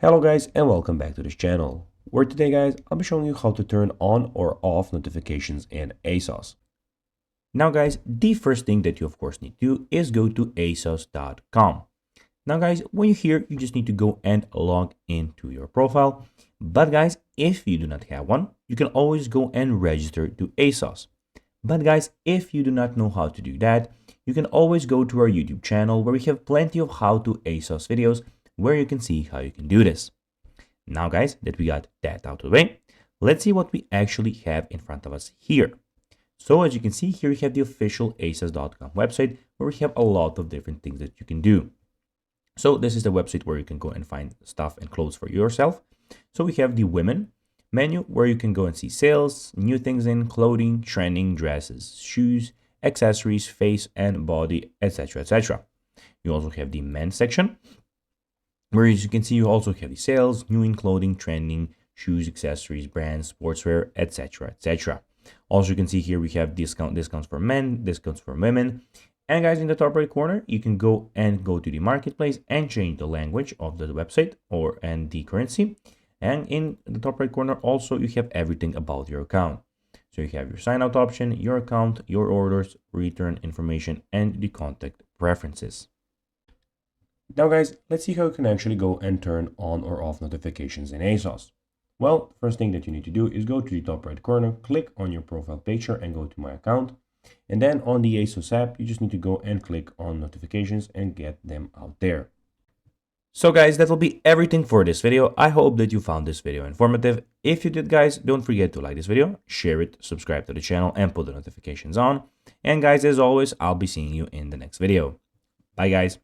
Hello guys and welcome back to this channel, where today guys I'll be showing you how to turn on or off notifications in ASOS. Now guys, the first thing that you of course need to do is go to asos.com. Now guys, when you're here you just need to go and log into your profile. But guys, if you do not have one, you can always go and register to ASOS. But guys, if you do not know how to do that, you can always go to our YouTube channel where we have plenty of how to ASOS videos where you can see how you can do this. Now guys, that we got that out of the way, let's see what we actually have in front of us here. So as you can see here, we have the official asos.com website where we have a lot of different things that you can do. So this is the website where you can go and find stuff and clothes for yourself. So we have the women menu where you can go and see sales, new things in clothing, trending, dresses, shoes, accessories, face and body, etc, etc. You also have the men's section, where as you can see you also have the sales, new in clothing, trending, shoes, accessories, brands, sportswear, etc, etc. Also you can see here we have discounts for men, discounts for women. And guys, in the top right corner you can go to the marketplace and change the language of the website and the currency. And in the top right corner also you have everything about your account. So you have your sign out option, your account, your orders, return information, and the contact preferences. Now guys, let's see how you can actually go and turn on or off notifications in ASOS. Well, first thing that you need to do is go to the top right corner, click on your profile picture and go to my account. And then on the ASOS app, you just need to go and click on notifications and get them out there. So guys, that will be everything for this video. I hope that you found this video informative. If you did guys, don't forget to like this video, share it, subscribe to the channel and put the notifications on. And guys, as always, I'll be seeing you in the next video. Bye guys.